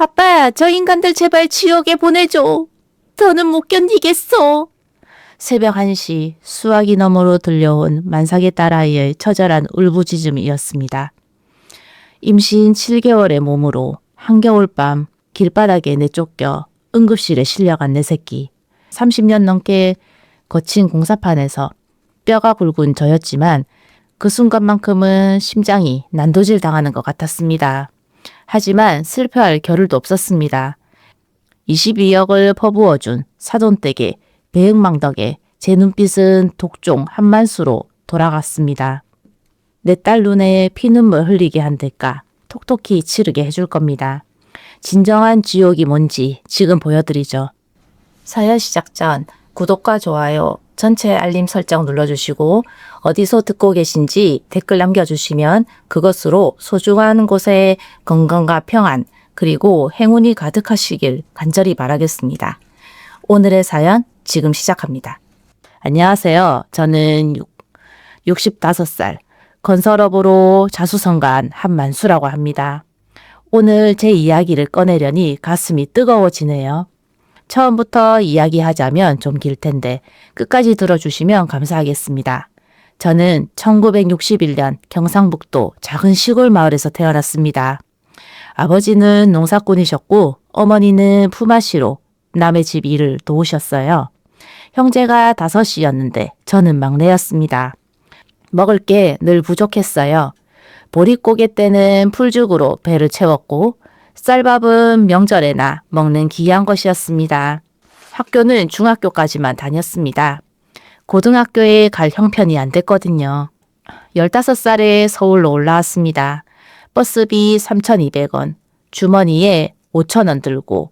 아빠, 저 인간들 제발 지옥에 보내줘. 더는 못 견디겠어. 새벽 1시 수화기 너머로 들려온 만삭의 딸아이의 처절한 울부짖음이었습니다. 임신 7개월의 몸으로 한겨울밤 길바닥에 내쫓겨 응급실에 실려간 내 새끼. 30년 넘게 거친 공사판에서 뼈가 굵은 저였지만 그 순간만큼은 심장이 난도질 당하는 것 같았습니다. 하지만 슬퍼할 겨를도 없었습니다. 22억을 퍼부어준 사돈댁의 배은망덕에 제 눈빛은 독종 한만수로 돌아갔습니다. 내 딸 눈에 피눈물 흘리게 한 대가 톡톡히 치르게 해줄 겁니다. 진정한 지옥이 뭔지 지금 보여드리죠. 사연 시작 전 구독과 좋아요, 전체 알림 설정 눌러주시고 어디서 듣고 계신지 댓글 남겨주시면 그것으로 소중한 곳에 건강과 평안 그리고 행운이 가득하시길 간절히 바라겠습니다. 오늘의 사연 지금 시작합니다. 안녕하세요. 저는 65살 건설업으로 자수성가한 한만수라고 합니다. 오늘 제 이야기를 꺼내려니 가슴이 뜨거워지네요. 처음부터 이야기하자면 좀 길 텐데 끝까지 들어주시면 감사하겠습니다. 저는 1961년 경상북도 작은 시골 마을에서 태어났습니다. 아버지는 농사꾼이셨고 어머니는 품앗이로 남의 집 일을 도우셨어요. 형제가 5이었는데 저는 막내였습니다. 먹을 게 늘 부족했어요. 보릿고개 때는 풀죽으로 배를 채웠고 쌀밥은 명절에나 먹는 귀한 것이었습니다. 학교는 중학교까지만 다녔습니다. 고등학교에 갈 형편이 안 됐거든요. 15살에 서울로 올라왔습니다. 버스비 3,200원, 주머니에 5,000원 들고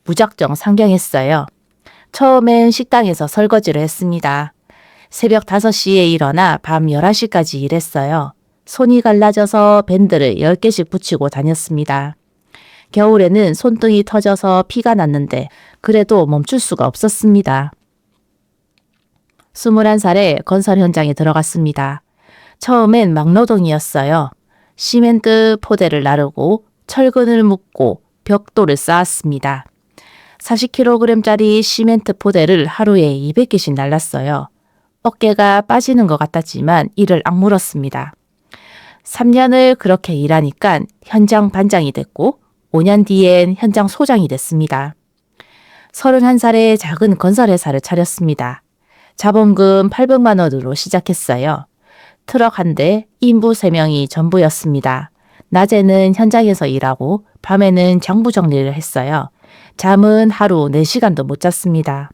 무작정 상경했어요. 처음엔 식당에서 설거지를 했습니다. 새벽 5시에 일어나 밤 11시까지 일했어요. 손이 갈라져서 밴드를 10개씩 붙이고 다녔습니다. 겨울에는 손등이 터져서 피가 났는데 그래도 멈출 수가 없었습니다. 21살에 건설 현장에 들어갔습니다. 처음엔 막노동이었어요. 시멘트 포대를 나르고 철근을 묶고 벽돌을 쌓았습니다. 40kg짜리 시멘트 포대를 하루에 200개씩 날랐어요. 어깨가 빠지는 것 같았지만 이를 악물었습니다. 3년을 그렇게 일하니까 현장 반장이 됐고 5년 뒤엔 현장 소장이 됐습니다. 31살에 작은 건설회사를 차렸습니다. 자본금 800만 원으로 시작했어요. 트럭 한 대, 인부 3명이 전부였습니다. 낮에는 현장에서 일하고 밤에는 정부 정리를 했어요. 잠은 하루 4시간도 못 잤습니다.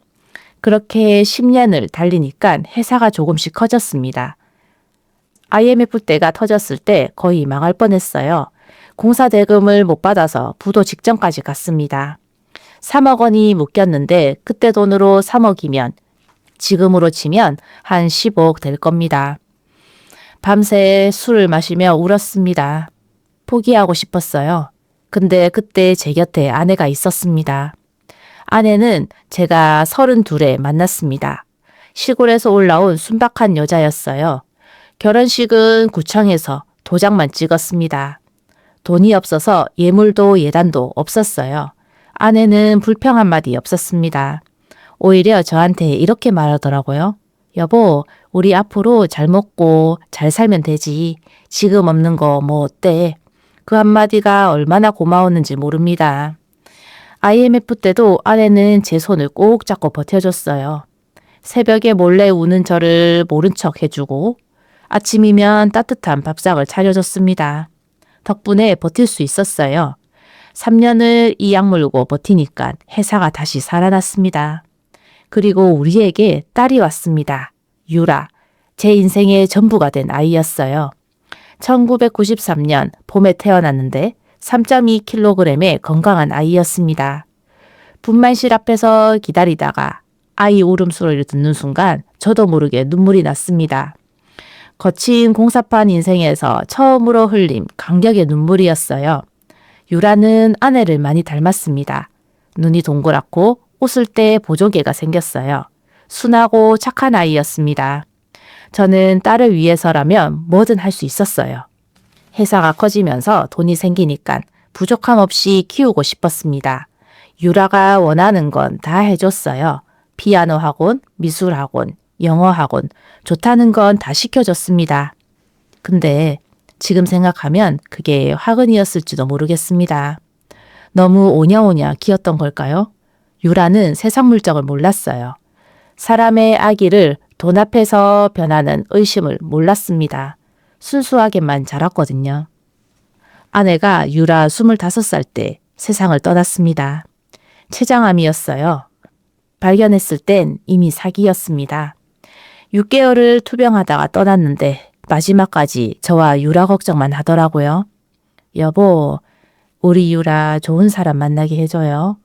그렇게 10년을 달리니까 회사가 조금씩 커졌습니다. IMF 때가 터졌을 때 거의 망할 뻔했어요. 공사 대금을 못 받아서 부도 직전까지 갔습니다. 3억 원이 묶였는데 그때 돈으로 3억이면 지금으로 치면 한 15억 될 겁니다. 밤새 술을 마시며 울었습니다. 포기하고 싶었어요. 근데 그때 제 곁에 아내가 있었습니다. 아내는 제가 32에 만났습니다. 시골에서 올라온 순박한 여자였어요. 결혼식은 구청에서 도장만 찍었습니다. 돈이 없어서 예물도 예단도 없었어요. 아내는 불평 한마디 없었습니다. 오히려 저한테 이렇게 말하더라고요. 여보, 우리 앞으로 잘 먹고 잘 살면 되지. 지금 없는 거 뭐 어때? 그 한마디가 얼마나 고마웠는지 모릅니다. IMF 때도 아내는 제 손을 꼭 잡고 버텨줬어요. 새벽에 몰래 우는 저를 모른 척 해주고 아침이면 따뜻한 밥상을 차려줬습니다. 덕분에 버틸 수 있었어요. 3년을 이 약물고 버티니까 회사가 다시 살아났습니다. 그리고 우리에게 딸이 왔습니다. 유라, 제 인생의 전부가 된 아이였어요. 1993년 봄에 태어났는데 3.2kg의 건강한 아이였습니다. 분만실 앞에서 기다리다가 아이 울음소리를 듣는 순간 저도 모르게 눈물이 났습니다. 거친 공사판 인생에서 처음으로 흘린 감격의 눈물이었어요. 유라는 아내를 많이 닮았습니다. 눈이 동그랗고 웃을 때 보조개가 생겼어요. 순하고 착한 아이였습니다. 저는 딸을 위해서라면 뭐든 할 수 있었어요. 회사가 커지면서 돈이 생기니까 부족함 없이 키우고 싶었습니다. 유라가 원하는 건 다 해줬어요. 피아노 학원, 미술 학원, 영어 학원, 좋다는 건 다 시켜줬습니다. 근데 지금 생각하면 그게 화근이었을지도 모르겠습니다. 너무 오냐오냐 키웠던 걸까요? 유라는 세상 물정을 몰랐어요. 사람의 아기를 돈 앞에서 변하는 의심을 몰랐습니다. 순수하게만 자랐거든요. 아내가 유라 25살 때 세상을 떠났습니다. 췌장암이었어요. 발견했을 땐 이미 사기였습니다. 6개월을 투병하다가 떠났는데 마지막까지 저와 유라 걱정만 하더라고요. 여보, 우리 유라 좋은 사람 만나게 해줘요.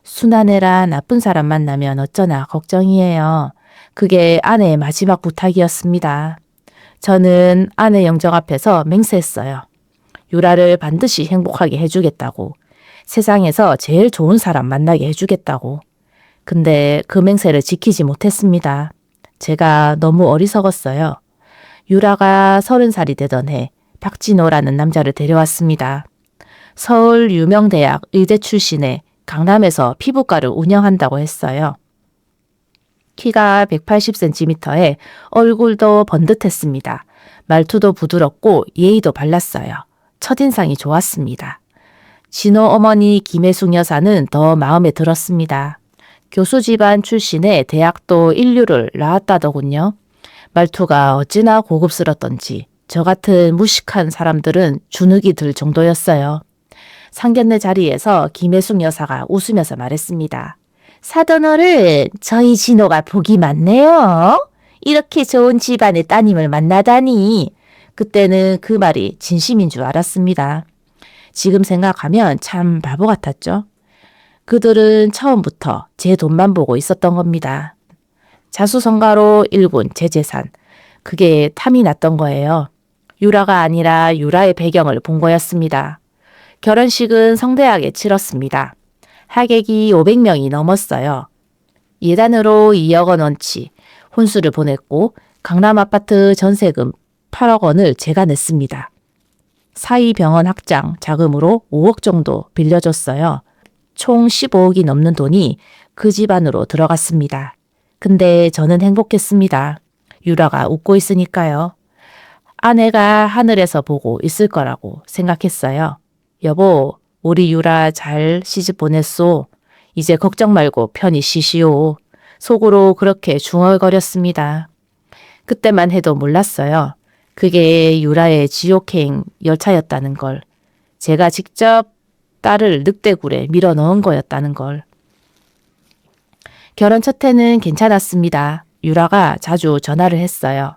순한 애라 나쁜 사람 만나면 어쩌나 걱정이에요. 그게 아내의 마지막 부탁이었습니다. 저는 아내 영정 앞에서 맹세했어요. 유라를 반드시 행복하게 해주겠다고. 세상에서 제일 좋은 사람 만나게 해주겠다고. 근데 그 맹세를 지키지 못했습니다. 제가 너무 어리석었어요. 유라가 30살이 되던 해 박진호라는 남자를 데려왔습니다. 서울 유명대학 의대 출신의 강남에서 피부과를 운영한다고 했어요. 키가 180cm에 얼굴도 번듯했습니다. 말투도 부드럽고 예의도 발랐어요. 첫인상이 좋았습니다. 진호 어머니 김혜숙 여사는 더 마음에 들었습니다. 교수 집안 출신의 대학도 인류를 나왔다더군요. 말투가 어찌나 고급스럽던지 저 같은 무식한 사람들은 주눅이 들 정도였어요. 상견례 자리에서 김혜숙 여사가 웃으면서 말했습니다. 사돈어른, 저희 진호가 복이 많네요. 이렇게 좋은 집안의 따님을 만나다니. 그때는 그 말이 진심인 줄 알았습니다. 지금 생각하면 참 바보 같았죠. 그들은 처음부터 제 돈만 보고 있었던 겁니다. 자수성가로 일군 제 재산. 그게 탐이 났던 거예요. 유라가 아니라 유라의 배경을 본 거였습니다. 결혼식은 성대하게 치렀습니다. 하객이 500명이 넘었어요. 예단으로 2억 원어치 혼수를 보냈고 강남 아파트 전세금 8억 원을 제가 냈습니다. 사이병원 확장 자금으로 5억 정도 빌려줬어요. 총 15억이 넘는 돈이 그 집안으로 들어갔습니다. 근데 저는 행복했습니다. 유라가 웃고 있으니까요. 아내가 하늘에서 보고 있을 거라고 생각했어요. 여보, 우리 유라 잘 시집 보냈소. 이제 걱정 말고 편히 쉬시오. 속으로 그렇게 중얼거렸습니다. 그때만 해도 몰랐어요. 그게 유라의 지옥행 열차였다는 걸. 제가 직접 딸을 늑대굴에 밀어 넣은 거였다는 걸. 결혼 첫 해는 괜찮았습니다. 유라가 자주 전화를 했어요.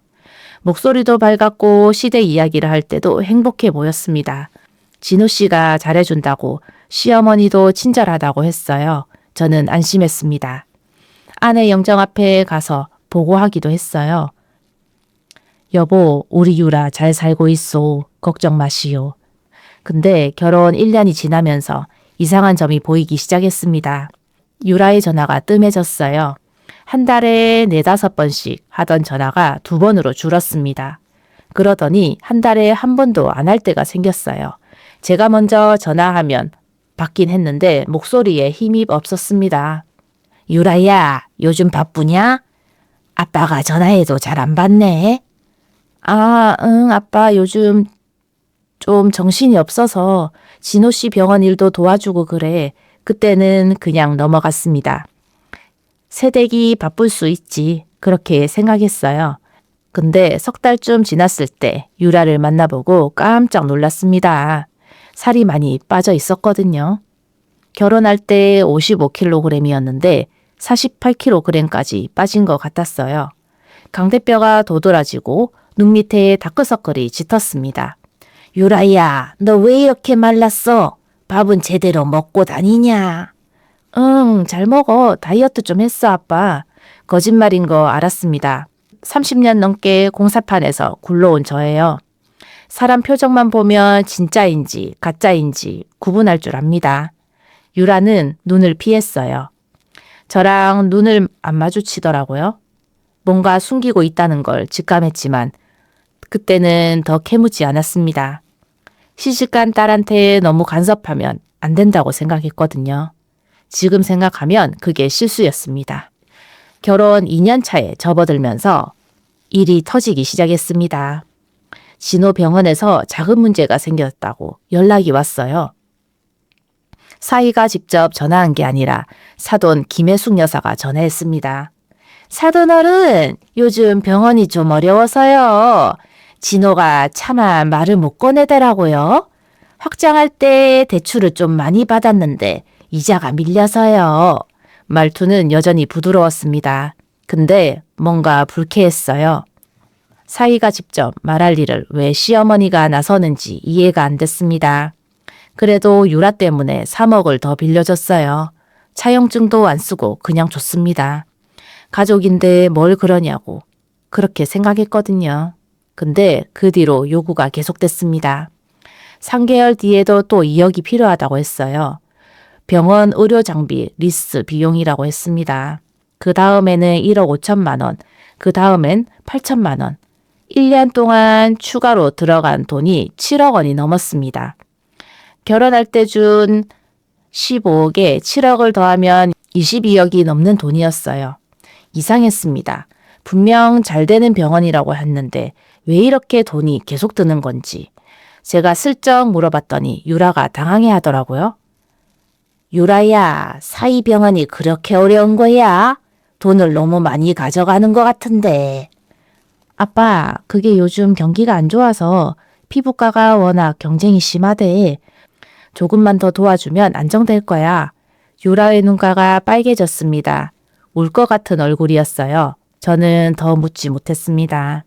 목소리도 밝았고 시대 이야기를 할 때도 행복해 보였습니다. 진호 씨가 잘해준다고 시어머니도 친절하다고 했어요. 저는 안심했습니다. 아내 영정 앞에 가서 보고하기도 했어요. 여보, 우리 유라 잘 살고 있소. 걱정 마시오. 근데 결혼 1년이 지나면서 이상한 점이 보이기 시작했습니다. 유라의 전화가 뜸해졌어요. 한 달에 4-5번씩 하던 전화가 2번으로 줄었습니다. 그러더니 한 달에 한 번도 안 할 때가 생겼어요. 제가 먼저 전화하면 받긴 했는데 목소리에 힘이 없었습니다. 유라야, 요즘 바쁘냐? 아빠가 전화해도 잘 안 받네. 응, 아빠 요즘 좀 정신이 없어서 진호 씨 병원 일도 도와주고 그래. 그때는 그냥 넘어갔습니다. 새댁이 바쁠 수 있지. 그렇게 생각했어요. 근데 석 달쯤 지났을 때 유라를 만나보고 깜짝 놀랐습니다. 살이 많이 빠져 있었거든요. 결혼할 때 55kg이었는데 48kg까지 빠진 것 같았어요. 강대뼈가 도드라지고 눈 밑에 다크서클이 짙었습니다. 유라야, 너 왜 이렇게 말랐어? 밥은 제대로 먹고 다니냐? 응, 잘 먹어. 다이어트 좀 했어, 아빠. 거짓말인 거 알았습니다. 30년 넘게 공사판에서 굴러온 저예요. 사람 표정만 보면 진짜인지 가짜인지 구분할 줄 압니다. 유라는 눈을 피했어요. 저랑 눈을 안 마주치더라고요. 뭔가 숨기고 있다는 걸 직감했지만 그때는 더 캐묻지 않았습니다. 시집간 딸한테 너무 간섭하면 안 된다고 생각했거든요. 지금 생각하면 그게 실수였습니다. 결혼 2년 차에 접어들면서 일이 터지기 시작했습니다. 진호 병원에서 작은 문제가 생겼다고 연락이 왔어요. 사위가 직접 전화한 게 아니라 사돈 김혜숙 여사가 전화했습니다. 사돈 어른, 요즘 병원이 좀 어려워서요. 진호가 차마 말을 못 꺼내더라고요. 확장할 때 대출을 좀 많이 받았는데 이자가 밀려서요. 말투는 여전히 부드러웠습니다. 근데 뭔가 불쾌했어요. 사위가 직접 말할 일을 왜 시어머니가 나서는지 이해가 안 됐습니다. 그래도 유라 때문에 3억을 더 빌려줬어요. 차용증도 안 쓰고 그냥 줬습니다. 가족인데 뭘 그러냐고 그렇게 생각했거든요. 근데 그 뒤로 요구가 계속됐습니다. 3개월 뒤에도 또 2억이 필요하다고 했어요. 병원 의료 장비 리스 비용이라고 했습니다. 그 다음에는 1억 5천만 원, 그 다음엔 8천만 원. 1년 동안 추가로 들어간 돈이 7억 원이 넘었습니다. 결혼할 때 준 15억에 7억을 더하면 22억이 넘는 돈이었어요. 이상했습니다. 분명 잘 되는 병원이라고 했는데 왜 이렇게 돈이 계속 드는 건지. 제가 슬쩍 물어봤더니 유라가 당황해 하더라고요. 유라야, 사이병원이 그렇게 어려운 거야? 돈을 너무 많이 가져가는 것 같은데. 아빠, 그게 요즘 경기가 안 좋아서 피부과가 워낙 경쟁이 심하대. 조금만 더 도와주면 안정될 거야. 유라의 눈가가 빨개졌습니다. 울 것 같은 얼굴이었어요. 저는 더 묻지 못했습니다.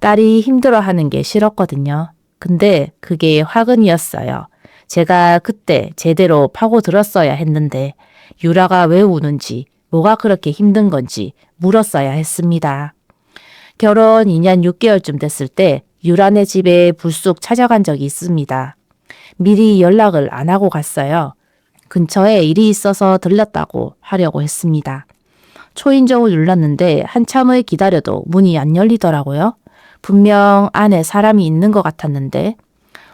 딸이 힘들어하는 게 싫었거든요. 근데 그게 화근이었어요. 제가 그때 제대로 파고들었어야 했는데 유라가 왜 우는지 뭐가 그렇게 힘든 건지 물었어야 했습니다. 결혼 2년 6개월쯤 됐을 때 유라네 집에 불쑥 찾아간 적이 있습니다. 미리 연락을 안 하고 갔어요. 근처에 일이 있어서 들렀다고 하려고 했습니다. 초인종을 눌렀는데 한참을 기다려도 문이 안 열리더라고요. 분명 안에 사람이 있는 것 같았는데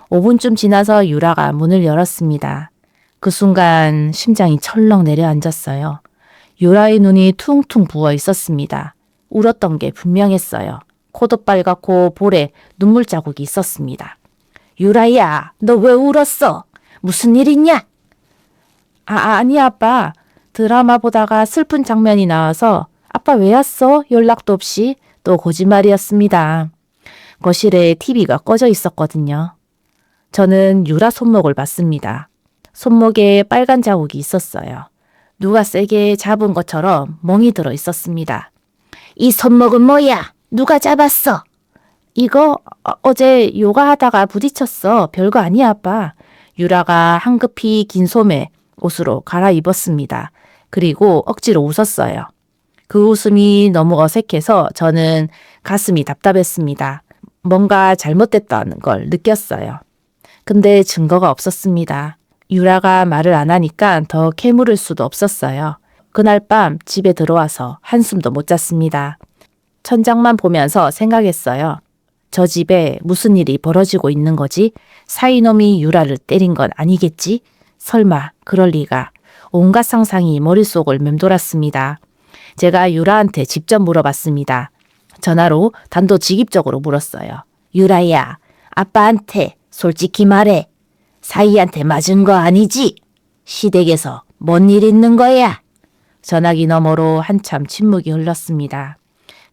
5분쯤 지나서 유라가 문을 열었습니다. 그 순간 심장이 철렁 내려앉았어요. 유라의 눈이 퉁퉁 부어 있었습니다. 울었던 게 분명했어요. 코도 빨갛고 볼에 눈물 자국이 있었습니다. 유라야, 너 왜 울었어? 무슨 일 있냐? 아니 아빠. 드라마 보다가 슬픈 장면이 나와서 아빠 왜 왔어? 연락도 없이. 또 거짓말이었습니다. 거실에 TV가 꺼져 있었거든요. 저는 유라 손목을 봤습니다. 손목에 빨간 자국이 있었어요. 누가 세게 잡은 것처럼 멍이 들어 있었습니다. 이 손목은 뭐야? 누가 잡았어? 이거 어제 요가하다가 부딪혔어. 별거 아니야 아빠. 유라가 황급히 긴 소매 옷으로 갈아입었습니다. 그리고 억지로 웃었어요. 그 웃음이 너무 어색해서 저는 가슴이 답답했습니다. 뭔가 잘못됐다는 걸 느꼈어요. 근데 증거가 없었습니다. 유라가 말을 안 하니까 더 캐물을 수도 없었어요. 그날 밤 집에 들어와서 한숨도 못 잤습니다. 천장만 보면서 생각했어요. 저 집에 무슨 일이 벌어지고 있는 거지? 사이놈이 유라를 때린 건 아니겠지? 설마 그럴 리가. 온갖 상상이 머릿속을 맴돌았습니다. 제가 유라한테 직접 물어봤습니다. 전화로 단도직입적으로 물었어요. 유라야, 아빠한테 솔직히 말해. 사이한테 맞은 거 아니지? 시댁에서 뭔 일 있는 거야? 전화기 너머로 한참 침묵이 흘렀습니다.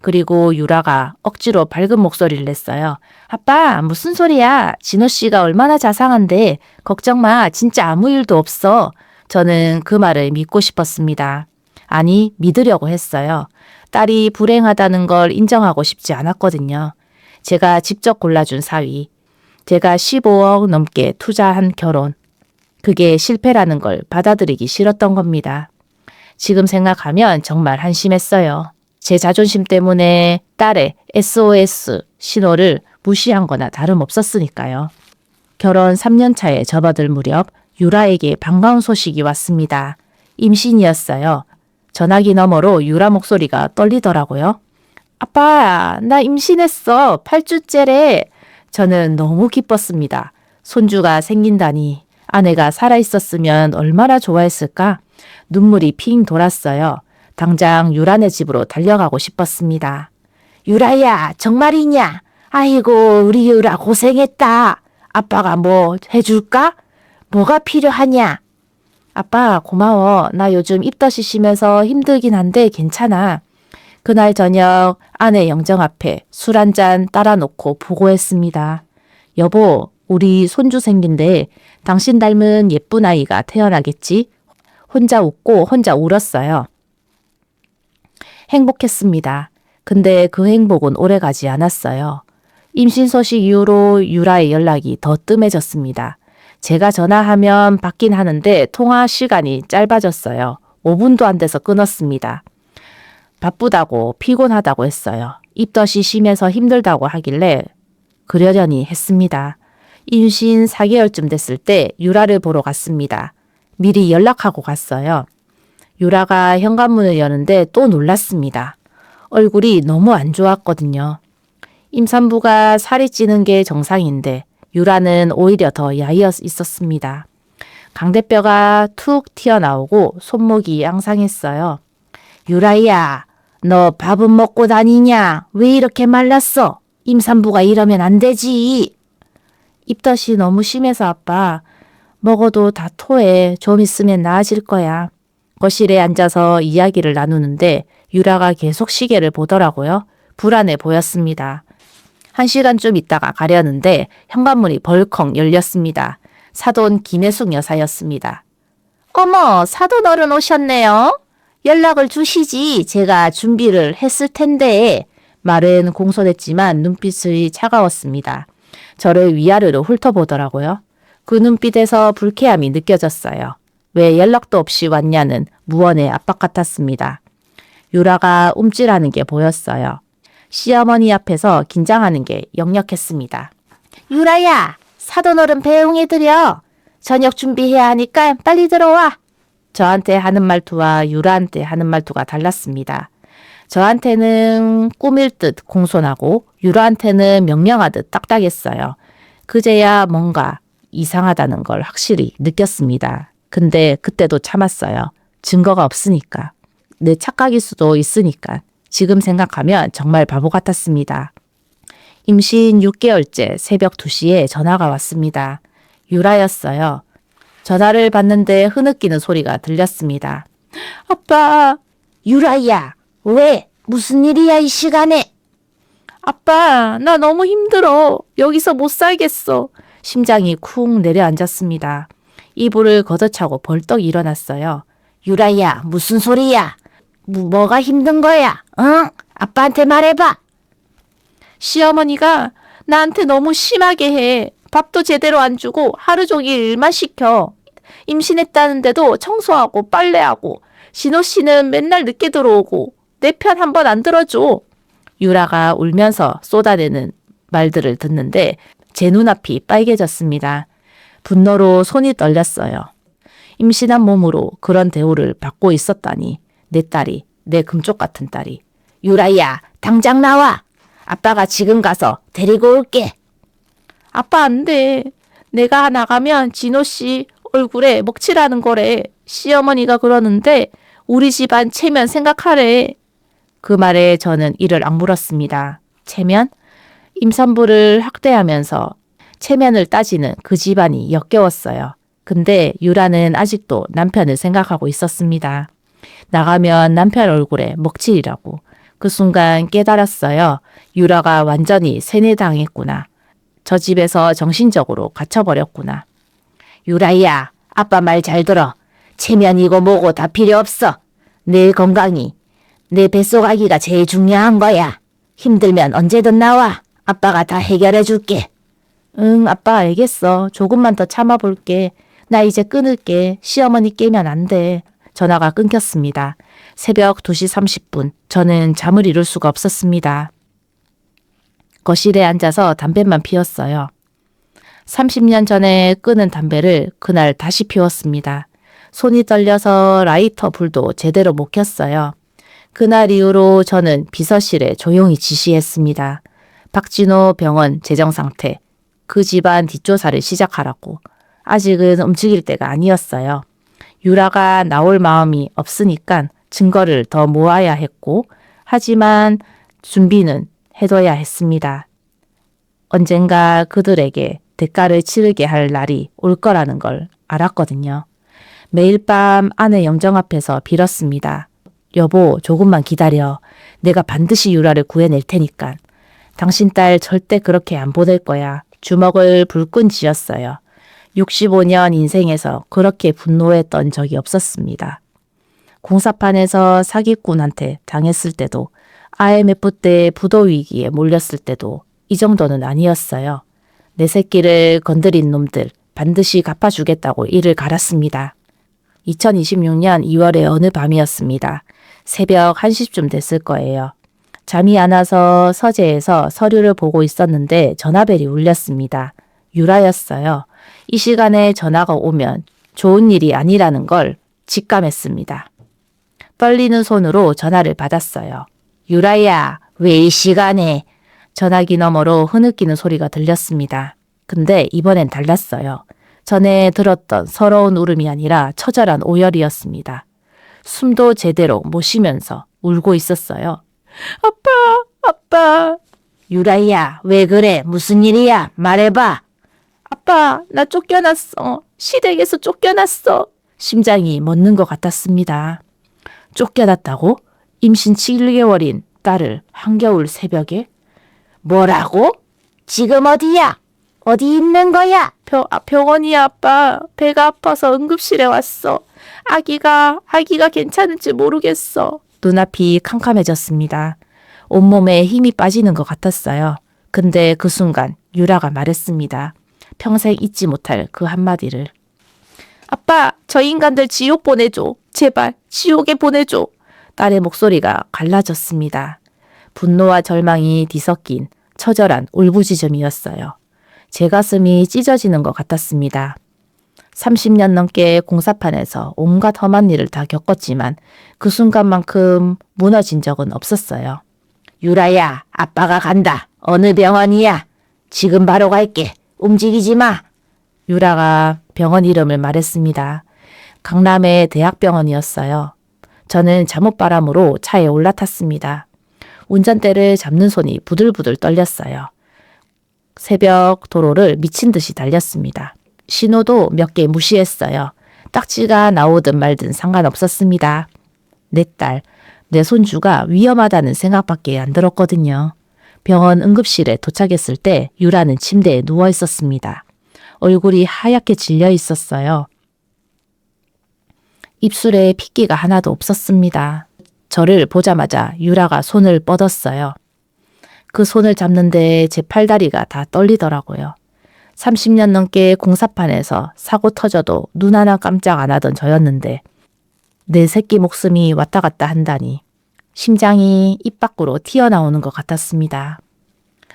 그리고 유라가 억지로 밝은 목소리를 냈어요. 아빠, 무슨 소리야? 진호 씨가 얼마나 자상한데 걱정 마. 진짜 아무 일도 없어. 저는 그 말을 믿고 싶었습니다. 아니, 믿으려고 했어요. 딸이 불행하다는 걸 인정하고 싶지 않았거든요. 제가 직접 골라준 사위. 제가 15억 넘게 투자한 결혼. 그게 실패라는 걸 받아들이기 싫었던 겁니다. 지금 생각하면 정말 한심했어요. 제 자존심 때문에 딸의 SOS 신호를 무시한 거나 다름없었으니까요. 결혼 3년 차에 접어들 무렵 유라에게 반가운 소식이 왔습니다. 임신이었어요. 전화기 너머로 유라 목소리가 떨리더라고요. 아빠, 나 임신했어. 8주째래. 저는 너무 기뻤습니다. 손주가 생긴다니 아내가 살아있었으면 얼마나 좋아했을까? 눈물이 핑 돌았어요. 당장 유라네 집으로 달려가고 싶었습니다. 유라야, 정말이냐? 아이고, 우리 유라 고생했다. 아빠가 뭐 해줄까? 뭐가 필요하냐? 아빠, 고마워. 나 요즘 입덧이 심해서 힘들긴 한데 괜찮아. 그날 저녁 아내 영정 앞에 술 한 잔 따라놓고 보고했습니다. 여보, 우리 손주 생긴데 당신 닮은 예쁜 아이가 태어나겠지? 혼자 웃고 혼자 울었어요. 행복했습니다. 근데 그 행복은 오래가지 않았어요. 임신 소식 이후로 유라의 연락이 더 뜸해졌습니다. 제가 전화하면 받긴 하는데 통화 시간이 짧아졌어요. 5분도 안 돼서 끊었습니다. 바쁘다고 피곤하다고 했어요. 입덧이 심해서 힘들다고 하길래 그러려니 했습니다. 임신 4개월쯤 됐을 때 유라를 보러 갔습니다. 미리 연락하고 갔어요. 유라가 현관문을 여는데 또 놀랐습니다. 얼굴이 너무 안 좋았거든요. 임산부가 살이 찌는 게 정상인데 유라는 오히려 더 야위어 있었습니다. 강대뼈가 툭 튀어나오고 손목이 양상했어요. 유라야, 너 밥은 먹고 다니냐? 왜 이렇게 말랐어? 임산부가 이러면 안 되지. 입덧이 너무 심해서 아빠. 먹어도 다 토해. 좀 있으면 나아질 거야. 거실에 앉아서 이야기를 나누는데 유라가 계속 시계를 보더라고요. 불안해 보였습니다. 1시간쯤 있다가 가려는데 현관문이 벌컥 열렸습니다. 사돈 김혜숙 여사였습니다. 어머, 사돈 어른 오셨네요. 연락을 주시지. 제가 준비를 했을 텐데. 말은 공손했지만 눈빛이 차가웠습니다. 저를 위아래로 훑어보더라고요. 그 눈빛에서 불쾌함이 느껴졌어요. 왜 연락도 없이 왔냐는 무언의 압박 같았습니다. 유라가 움찔하는 게 보였어요. 시어머니 앞에서 긴장하는 게 역력했습니다. 유라야, 사돈어른 배웅해드려. 저녁 준비해야 하니까 빨리 들어와. 저한테 하는 말투와 유라한테 하는 말투가 달랐습니다. 저한테는 꾸밀 듯 공손하고 유라한테는 명령하듯 딱딱했어요. 그제야 뭔가 이상하다는 걸 확실히 느꼈습니다. 근데 그때도 참았어요. 증거가 없으니까. 내 착각일 수도 있으니까. 지금 생각하면 정말 바보 같았습니다. 임신 6개월째 새벽 2시에 전화가 왔습니다. 유라였어요. 전화를 받는데 흐느끼는 소리가 들렸습니다. 아빠, 유라야, 왜? 무슨 일이야 이 시간에? 아빠, 나 너무 힘들어. 여기서 못 살겠어. 심장이 쿵 내려앉았습니다. 이불을 걷어차고 벌떡 일어났어요. 유라야, 무슨 소리야? 뭐가 힘든 거야? 응? 아빠한테 말해봐. 시어머니가 나한테 너무 심하게 해. 밥도 제대로 안 주고 하루 종일 일만 시켜. 임신했다는데도 청소하고 빨래하고 진호 씨는 맨날 늦게 들어오고 내 편 한 번 안 들어줘. 유라가 울면서 쏟아내는 말들을 듣는데 제 눈앞이 빨개졌습니다. 분노로 손이 떨렸어요. 임신한 몸으로 그런 대우를 받고 있었다니. 내 딸이, 내 금쪽 같은 딸이. 유라야, 당장 나와. 아빠가 지금 가서 데리고 올게. 아빠 안 돼. 내가 나가면 진호 씨 얼굴에 먹칠하는 거래. 시어머니가 그러는데 우리 집안 체면 생각하래. 그 말에 저는 이를 악물었습니다. 체면? 임산부를 학대하면서 체면을 따지는 그 집안이 역겨웠어요. 근데 유라는 아직도 남편을 생각하고 있었습니다. 나가면 남편 얼굴에 먹칠이라고. 그 순간 깨달았어요. 유라가 완전히 세뇌당했구나. 저 집에서 정신적으로 갇혀버렸구나. 유라야, 아빠 말 잘 들어. 체면이고 뭐고 다 필요 없어. 내 건강이, 내 뱃속 아기가 제일 중요한 거야. 힘들면 언제든 나와. 아빠가 다 해결해 줄게. 응, 아빠 알겠어. 조금만 더 참아볼게. 나 이제 끊을게. 시어머니 깨면 안 돼. 전화가 끊겼습니다. 새벽 2시 30분. 저는 잠을 이룰 수가 없었습니다. 거실에 앉아서 담배만 피웠어요. 30년 전에 끊은 담배를 그날 다시 피웠습니다. 손이 떨려서 라이터 불도 제대로 못 켰어요. 그날 이후로 저는 비서실에 조용히 지시했습니다. 박진호 병원 재정 상태. 그 집안 뒷조사를 시작하라고. 아직은 움직일 때가 아니었어요. 유라가 나올 마음이 없으니까 증거를 더 모아야 했고, 하지만 준비는 해둬야 했습니다. 언젠가 그들에게 대가를 치르게 할 날이 올 거라는 걸 알았거든요. 매일 밤 아내 영정 앞에서 빌었습니다. 여보, 조금만 기다려. 내가 반드시 유라를 구해낼 테니까. 당신 딸 절대 그렇게 안 보낼 거야. 주먹을 불끈 쥐었어요. 65년 인생에서 그렇게 분노했던 적이 없었습니다. 공사판에서 사기꾼한테 당했을 때도, IMF 때 부도 위기에 몰렸을 때도 이 정도는 아니었어요. 내 새끼를 건드린 놈들 반드시 갚아주겠다고 이를 갈았습니다. 2026년 2월의 어느 밤이었습니다. 새벽 1시쯤 됐을 거예요. 잠이 안 와서 서재에서 서류를 보고 있었는데 전화벨이 울렸습니다. 유라였어요. 이 시간에 전화가 오면 좋은 일이 아니라는 걸 직감했습니다. 떨리는 손으로 전화를 받았어요. 유라야, 왜 이 시간에? 전화기 너머로 흐느끼는 소리가 들렸습니다. 근데 이번엔 달랐어요. 전에 들었던 서러운 울음이 아니라 처절한 오열이었습니다. 숨도 제대로 못 쉬면서 울고 있었어요. 아빠, 아빠. 유라야, 왜 그래? 무슨 일이야? 말해봐. 아빠, 나 쫓겨났어. 시댁에서 쫓겨났어. 심장이 멎는 것 같았습니다. 쫓겨났다고? 임신 7개월인 딸을 한겨울 새벽에? 뭐라고? 지금 어디야? 어디 있는 거야? 병원이야, 아빠. 배가 아파서 응급실에 왔어. 아기가 괜찮은지 모르겠어. 눈앞이 캄캄해졌습니다. 온몸에 힘이 빠지는 것 같았어요. 근데 그 순간 유라가 말했습니다. 평생 잊지 못할 그 한마디를. 아빠, 저 인간들 지옥 보내줘. 제발 지옥에 보내줘. 딸의 목소리가 갈라졌습니다. 분노와 절망이 뒤섞인 처절한 울부짖음이었어요. 제 가슴이 찢어지는 것 같았습니다. 30년 넘게 공사판에서 온갖 험한 일을 다 겪었지만 그 순간만큼 무너진 적은 없었어요. 유라야, 아빠가 간다. 어느 병원이야? 지금 바로 갈게. 움직이지 마. 유라가 병원 이름을 말했습니다. 강남의 대학병원이었어요. 저는 잠옷바람으로 차에 올라탔습니다. 운전대를 잡는 손이 부들부들 떨렸어요. 새벽 도로를 미친 듯이 달렸습니다. 신호도 몇 개 무시했어요. 딱지가 나오든 말든 상관없었습니다. 내 딸, 내 손주가 위험하다는 생각밖에 안 들었거든요. 병원 응급실에 도착했을 때 유라는 침대에 누워 있었습니다. 얼굴이 하얗게 질려 있었어요. 입술에 핏기가 하나도 없었습니다. 저를 보자마자 유라가 손을 뻗었어요. 그 손을 잡는데 제 팔다리가 다 떨리더라고요. 30년 넘게 공사판에서 사고 터져도 눈 하나 깜짝 안 하던 저였는데 내 새끼 목숨이 왔다 갔다 한다니 심장이 입 밖으로 튀어나오는 것 같았습니다.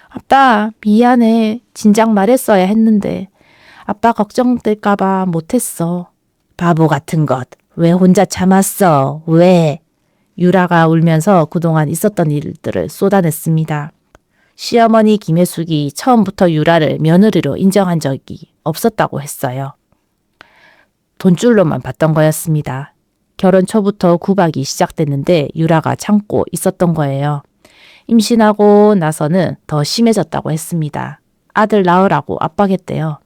아빠, 미안해. 진작 말했어야 했는데 아빠 걱정될까봐 못했어. 바보 같은 것. 왜 혼자 참았어? 왜? 유라가 울면서 그동안 있었던 일들을 쏟아냈습니다. 시어머니 김혜숙이 처음부터 유라를 며느리로 인정한 적이 없었다고 했어요. 돈줄로만 봤던 거였습니다. 결혼 초부터 구박이 시작됐는데 유라가 참고 있었던 거예요. 임신하고 나서는 더 심해졌다고 했습니다. 아들 낳으라고 압박했대요.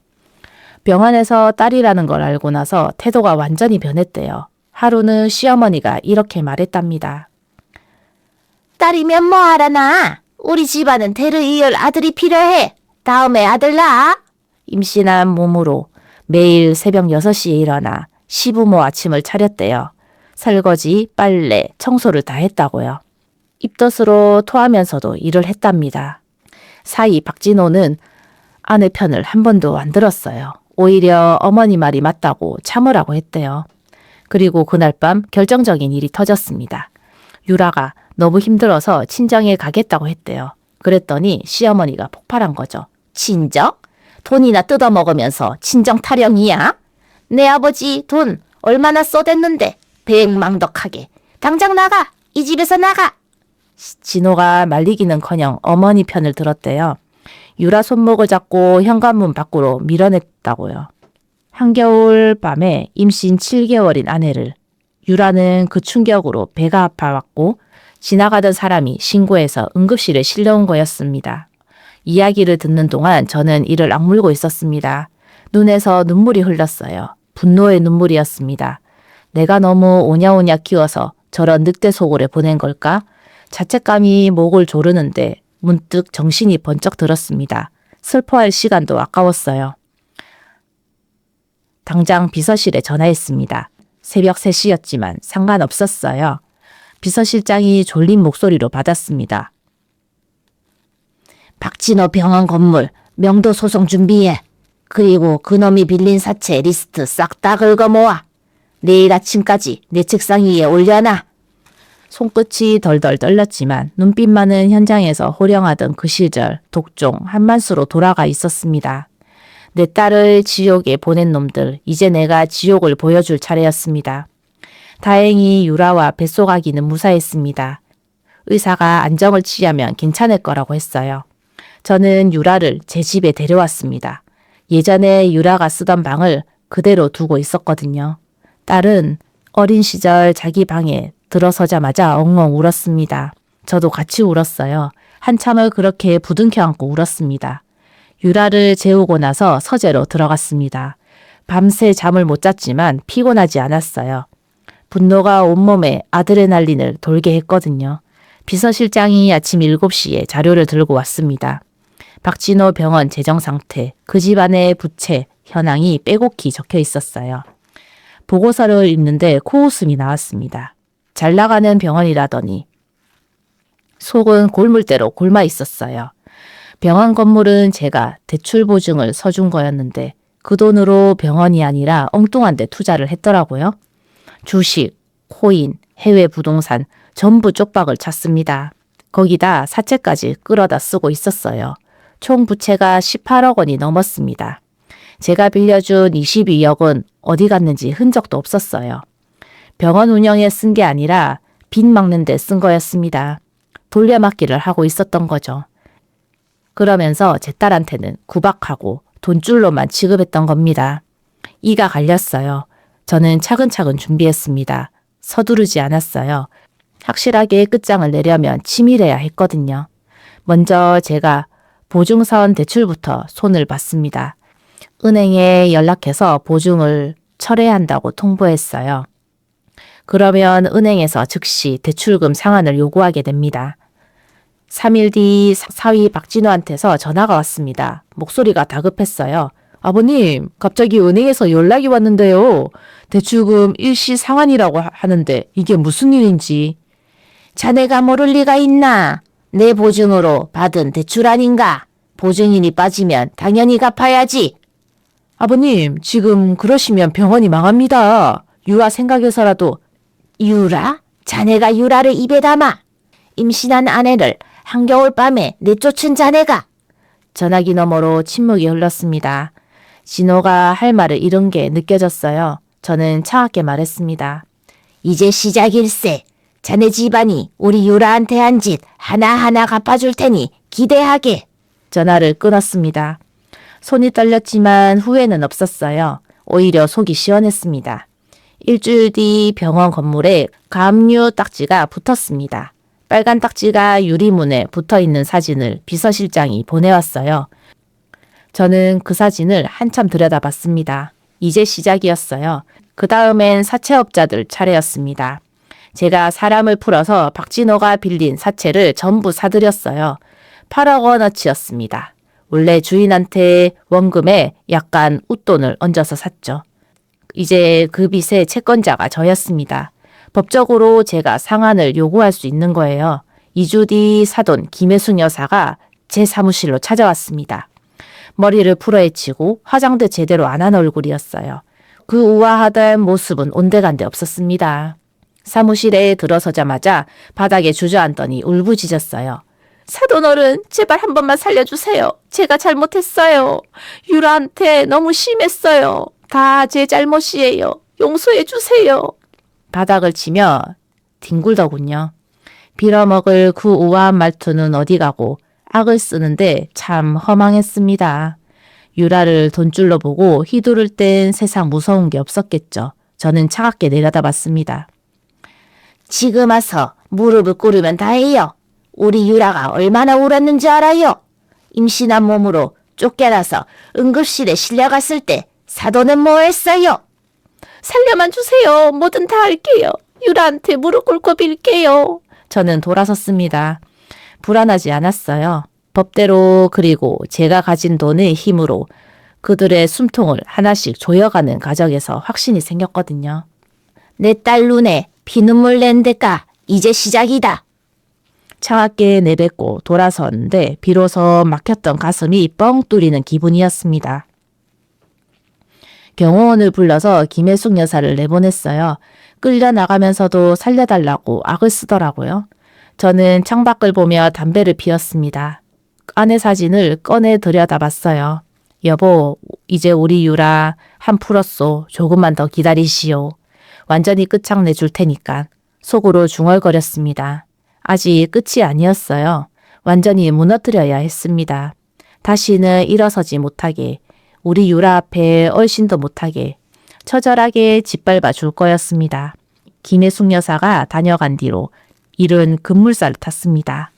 병원에서 딸이라는 걸 알고 나서 태도가 완전히 변했대요. 하루는 시어머니가 이렇게 말했답니다. 딸이면 뭐하라나? 우리 집안은 대를 이을 아들이 필요해. 다음에 아들 낳아. 임신한 몸으로 매일 새벽 6시에 일어나 시부모 아침을 차렸대요. 설거지, 빨래, 청소를 다 했다고요. 입덧으로 토하면서도 일을 했답니다. 사이 박진호는 아내 편을 한 번도 안 들었어요. 오히려 어머니 말이 맞다고 참으라고 했대요. 그리고 그날 밤 결정적인 일이 터졌습니다. 유라가 너무 힘들어서 친정에 가겠다고 했대요. 그랬더니 시어머니가 폭발한 거죠. 친정? 돈이나 뜯어먹으면서 친정 타령이야? 내 아버지 돈 얼마나 써댔는데 배행망덕하게. 당장 나가! 이 집에서 나가! 진호가 말리기는커녕 어머니 편을 들었대요. 유라 손목을 잡고 현관문 밖으로 밀어냈다고요. 한겨울 밤에 임신 7개월인 아내를 유라는 그 충격으로 배가 아파왔고 지나가던 사람이 신고해서 응급실에 실려온 거였습니다. 이야기를 듣는 동안 저는 이를 악물고 있었습니다. 눈에서 눈물이 흘렀어요. 분노의 눈물이었습니다. 내가 너무 오냐오냐 키워서 저런 늑대 속으로 보낸 걸까? 자책감이 목을 조르는데 문득 정신이 번쩍 들었습니다. 슬퍼할 시간도 아까웠어요. 당장 비서실에 전화했습니다. 새벽 3시였지만 상관없었어요. 비서실장이 졸린 목소리로 받았습니다. 박진호 병원 건물 명도 소송 준비해. 그리고 그놈이 빌린 사채 리스트 싹 다 긁어 모아. 내일 아침까지 내 책상 위에 올려놔. 손끝이 덜덜 떨렸지만 눈빛만은 현장에서 호령하던 그 시절 독종 한만수로 돌아가 있었습니다. 내 딸을 지옥에 보낸 놈들, 이제 내가 지옥을 보여줄 차례였습니다. 다행히 유라와 뱃속 아기는 무사했습니다. 의사가 안정을 취하면 괜찮을 거라고 했어요. 저는 유라를 제 집에 데려왔습니다. 예전에 유라가 쓰던 방을 그대로 두고 있었거든요. 딸은 어린 시절 자기 방에 들어서자마자 엉엉 울었습니다. 저도 같이 울었어요. 한참을 그렇게 부둥켜 안고 울었습니다. 유라를 재우고 나서 서재로 들어갔습니다. 밤새 잠을 못 잤지만 피곤하지 않았어요. 분노가 온몸에 아드레날린을 돌게 했거든요. 비서실장이 아침 7시에 자료를 들고 왔습니다. 박진호 병원 재정 상태, 그 집안의 부채, 현황이 빼곡히 적혀 있었어요. 보고서를 읽는데 코웃음이 나왔습니다. 잘 나가는 병원이라더니 속은 골물대로 골마 있었어요. 병원 건물은 제가 대출 보증을 서준 거였는데 그 돈으로 병원이 아니라 엉뚱한 데 투자를 했더라고요. 주식, 코인, 해외 부동산 전부 쪽박을 찼습니다. 거기다 사채까지 끌어다 쓰고 있었어요. 총 부채가 18억 원이 넘었습니다. 제가 빌려준 22억은 어디 갔는지 흔적도 없었어요. 병원 운영에 쓴 게 아니라 빚 막는 데 쓴 거였습니다. 돌려막기를 하고 있었던 거죠. 그러면서 제 딸한테는 구박하고 돈줄로만 취급했던 겁니다. 이가 갈렸어요. 저는 차근차근 준비했습니다. 서두르지 않았어요. 확실하게 끝장을 내려면 치밀해야 했거든요. 먼저 제가 보증사원 대출부터 손을 봤습니다. 은행에 연락해서 보증을 철회한다고 통보했어요. 그러면 은행에서 즉시 대출금 상환을 요구하게 됩니다. 3일 뒤 사위 박진호한테서 전화가 왔습니다. 목소리가 다급했어요. 아버님, 갑자기 은행에서 연락이 왔는데요. 대출금 일시 상환이라고 하는데 이게 무슨 일인지. 자네가 모를 리가 있나? 내 보증으로 받은 대출 아닌가? 보증인이 빠지면 당연히 갚아야지. 아버님, 지금 그러시면 병원이 망합니다. 유아 생각해서라도. 유라? 자네가 유라를 입에 담아. 임신한 아내를 한겨울 밤에 내쫓은 자네가. 전화기 너머로 침묵이 흘렀습니다. 진호가 할 말을 잃은 게 느껴졌어요. 저는 차갑게 말했습니다. 이제 시작일세. 자네 집안이 우리 유라한테 한 짓 하나하나 갚아줄 테니 기대하게. 전화를 끊었습니다. 손이 떨렸지만 후회는 없었어요. 오히려 속이 시원했습니다. 일주일 뒤 병원 건물에 가압류 딱지가 붙었습니다. 빨간 딱지가 유리문에 붙어있는 사진을 비서실장이 보내왔어요. 저는 그 사진을 한참 들여다봤습니다. 이제 시작이었어요. 그 다음엔 사채업자들 차례였습니다. 제가 사람을 풀어서 박진호가 빌린 사채를 전부 사들였어요. 8억 원어치였습니다. 원래 주인한테 원금에 약간 웃돈을 얹어서 샀죠. 이제 그 빚의 채권자가 저였습니다. 법적으로 제가 상환을 요구할 수 있는 거예요. 2주 뒤 사돈 김혜숙 여사가 제 사무실로 찾아왔습니다. 머리를 풀어헤치고 화장도 제대로 안 한 얼굴이었어요. 그 우아하던 모습은 온데간데 없었습니다. 사무실에 들어서자마자 바닥에 주저앉더니 울부짖었어요. 사돈 어른, 제발 한 번만 살려주세요. 제가 잘못했어요. 유라한테 너무 심했어요. 다 제 잘못이에요. 용서해 주세요. 바닥을 치며 뒹굴더군요. 빌어먹을 그 우아한 말투는 어디 가고 악을 쓰는데 참 허망했습니다. 유라를 돈줄로 보고 휘두를 땐 세상 무서운 게 없었겠죠. 저는 차갑게 내려다봤습니다. 지금 와서 무릎을 꿇으면 다해요. 우리 유라가 얼마나 울었는지 알아요? 임신한 몸으로 쫓겨나서 응급실에 실려갔을 때 사도는 뭐 했어요? 살려만 주세요. 뭐든 다 할게요. 유라한테 무릎 꿇고 빌게요. 저는 돌아섰습니다. 불안하지 않았어요. 법대로 그리고 제가 가진 돈의 힘으로 그들의 숨통을 하나씩 조여가는 과정에서 확신이 생겼거든요. 내 딸 눈에 피눈물 낸 데가 이제 시작이다. 차갑게 내뱉고 돌아섰는데 비로소 막혔던 가슴이 뻥 뚫리는 기분이었습니다. 경호원을 불러서 김혜숙 여사를 내보냈어요. 끌려나가면서도 살려달라고 악을 쓰더라고요. 저는 창밖을 보며 담배를 피웠습니다. 아내 사진을 꺼내 들여다봤어요. 여보, 이제 우리 유라 한 풀었소. 조금만 더 기다리시오. 완전히 끝장내줄 테니까. 속으로 중얼거렸습니다. 아직 끝이 아니었어요. 완전히 무너뜨려야 했습니다. 다시는 일어서지 못하게, 우리 유라 앞에 얼씬도 못하게 처절하게 짓밟아 줄 거였습니다. 김혜숙 여사가 다녀간 뒤로 일은 급물살을 탔습니다.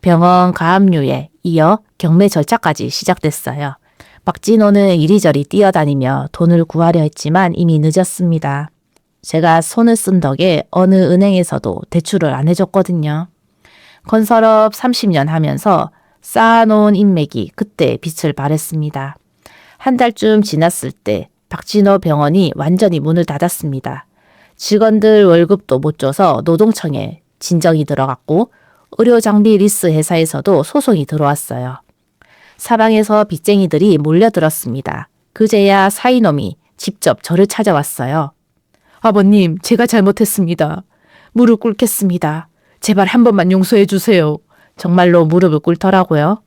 병원 가압류에 이어 경매 절차까지 시작됐어요. 박진호는 이리저리 뛰어다니며 돈을 구하려 했지만 이미 늦었습니다. 제가 손을 쓴 덕에 어느 은행에서도 대출을 안 해줬거든요. 건설업 30년 하면서 쌓아놓은 인맥이 그때 빛을 발했습니다. 한 달쯤 지났을 때 박진호 병원이 완전히 문을 닫았습니다. 직원들 월급도 못 줘서 노동청에 진정이 들어갔고 의료장비 리스 회사에서도 소송이 들어왔어요. 사방에서 빚쟁이들이 몰려들었습니다. 그제야 사이놈이 직접 저를 찾아왔어요. 아버님, 제가 잘못했습니다. 무릎 꿇겠습니다. 제발 한 번만 용서해 주세요. 정말로 무릎을 꿇더라고요.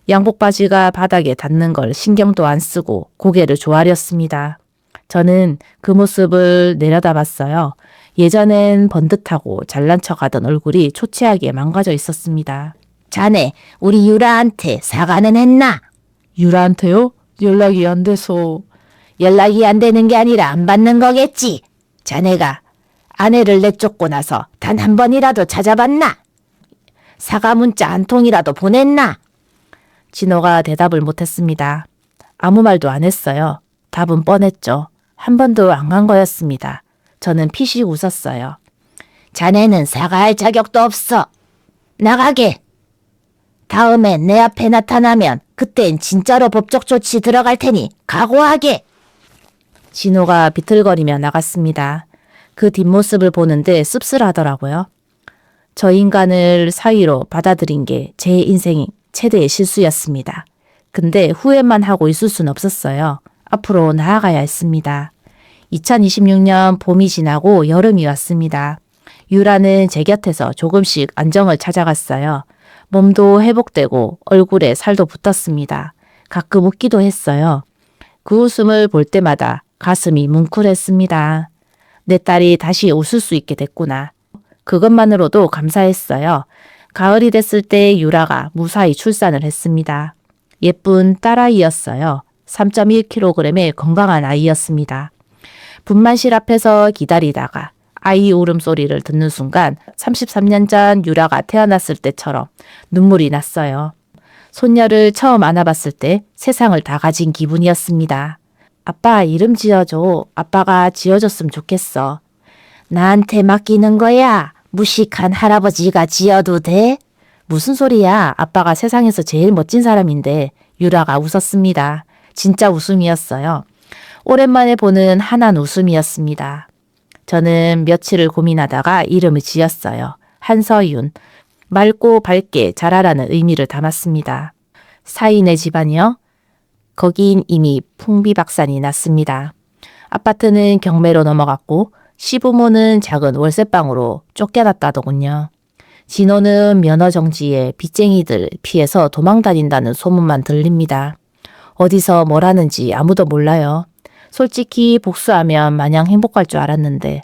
양복 바지가 바닥에 닿는 걸 신경도 안 쓰고 고개를 조아렸습니다. 저는 그 모습을 내려다봤어요. 예전엔 번듯하고 잘난 척하던 얼굴이 초췌하게 망가져 있었습니다. 자네 우리 유라한테 사과는 했나? 유라한테요? 연락이 안 돼서. 연락이 안 되는 게 아니라 안 받는 거겠지. 자네가 아내를 내쫓고 나서 단 한 번이라도 찾아봤나? 사과 문자 한 통이라도 보냈나? 진호가 대답을 못했습니다. 아무 말도 안 했어요. 답은 뻔했죠. 한 번도 안 간 거였습니다. 저는 피식 웃었어요. 자네는 사과할 자격도 없어. 나가게. 다음에 내 앞에 나타나면 그땐 진짜로 법적 조치 들어갈 테니 각오하게. 진호가 비틀거리며 나갔습니다. 그 뒷모습을 보는데 씁쓸하더라고요. 저 인간을 사위로 받아들인 게 제 인생 최대의 실수였습니다. 근데 후회만 하고 있을 순 없었어요. 앞으로 나아가야 했습니다. 2026년 봄이 지나고 여름이 왔습니다. 유라는 제 곁에서 조금씩 안정을 찾아갔어요. 몸도 회복되고 얼굴에 살도 붙었습니다. 가끔 웃기도 했어요. 그 웃음을 볼 때마다 가슴이 뭉클했습니다. 내 딸이 다시 웃을 수 있게 됐구나. 그것만으로도 감사했어요. 가을이 됐을 때 유라가 무사히 출산을 했습니다. 예쁜 딸아이였어요. 3.1kg의 건강한 아이였습니다. 분만실 앞에서 기다리다가 아이 울음소리를 듣는 순간 33년 전 유라가 태어났을 때처럼 눈물이 났어요. 손녀를 처음 안아봤을 때 세상을 다 가진 기분이었습니다. 아빠 이름 지어줘. 아빠가 지어줬으면 좋겠어. 나한테 맡기는 거야. 무식한 할아버지가 지어도 돼? 무슨 소리야. 아빠가 세상에서 제일 멋진 사람인데. 유라가 웃었습니다. 진짜 웃음이었어요. 오랜만에 보는 환한 웃음이었습니다. 저는 며칠을 고민하다가 이름을 지었어요. 한서윤. 맑고 밝게 자라라는 의미를 담았습니다. 사인의 집안이요? 거긴 이미 풍비박산이 났습니다. 아파트는 경매로 넘어갔고 시부모는 작은 월세방으로 쫓겨났다더군요. 진호는 면허정지에 빚쟁이들 피해서 도망다닌다는 소문만 들립니다. 어디서 뭘 하는지 아무도 몰라요. 솔직히 복수하면 마냥 행복할 줄 알았는데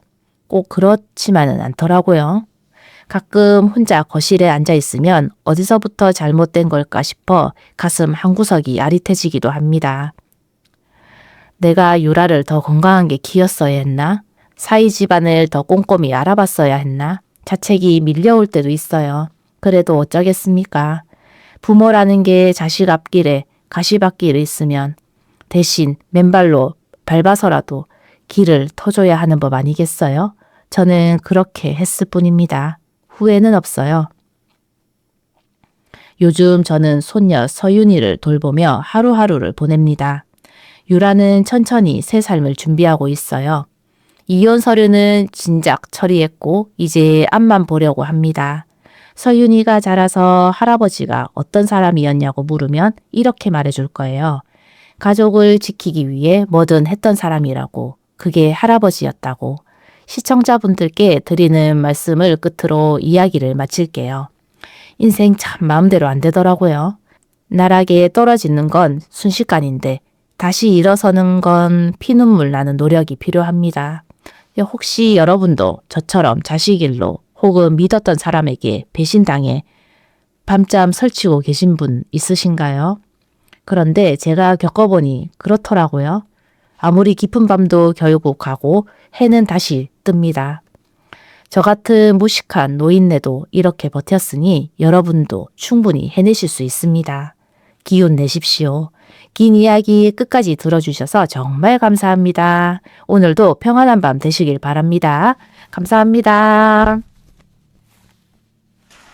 꼭 그렇지만은 않더라고요. 가끔 혼자 거실에 앉아 있으면 어디서부터 잘못된 걸까 싶어 가슴 한구석이 아릿해지기도 합니다. 내가 유라를 더 건강하게 키웠어야 했나? 사이 집안을 더 꼼꼼히 알아봤어야 했나? 자책이 밀려올 때도 있어요. 그래도 어쩌겠습니까? 부모라는 게 자식 앞길에 가시밭길이 있으면 대신 맨발로 밟아서라도 길을 터줘야 하는 법 아니겠어요? 저는 그렇게 했을 뿐입니다. 후회는 없어요. 요즘 저는 손녀 서윤이를 돌보며 하루하루를 보냅니다. 유라는 천천히 새 삶을 준비하고 있어요. 이혼 서류는 진작 처리했고 이제 앞만 보려고 합니다. 서윤이가 자라서 할아버지가 어떤 사람이었냐고 물으면 이렇게 말해줄 거예요. 가족을 지키기 위해 뭐든 했던 사람이라고. 그게 할아버지였다고. 시청자분들께 드리는 말씀을 끝으로 이야기를 마칠게요. 인생 참 마음대로 안 되더라고요. 나락에 떨어지는 건 순식간인데 다시 일어서는 건 피눈물 나는 노력이 필요합니다. 혹시 여러분도 저처럼 자식 일로 혹은 믿었던 사람에게 배신당해 밤잠 설치고 계신 분 있으신가요? 그런데 제가 겪어보니 그렇더라고요. 아무리 깊은 밤도 결국 가고 해는 다시 뜹니다. 저 같은 무식한 노인네도 이렇게 버텼으니 여러분도 충분히 해내실 수 있습니다. 기운 내십시오. 긴 이야기 끝까지 들어주셔서 정말 감사합니다. 오늘도 평안한 밤 되시길 바랍니다. 감사합니다.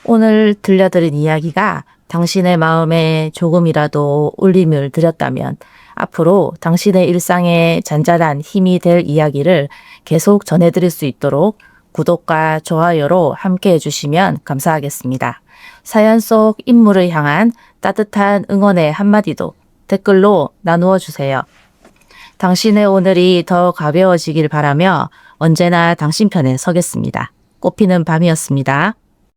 오늘 들려드린 이야기가 당신의 마음에 조금이라도 울림을 드렸다면 앞으로 당신의 일상에 잔잔한 힘이 될 이야기를 계속 전해드릴 수 있도록 구독과 좋아요로 함께 해주시면 감사하겠습니다. 사연 속 인물을 향한 따뜻한 응원의 한마디도 댓글로 나누어 주세요. 당신의 오늘이 더 가벼워지길 바라며 언제나 당신 편에 서겠습니다. 꽃피는 밤이었습니다.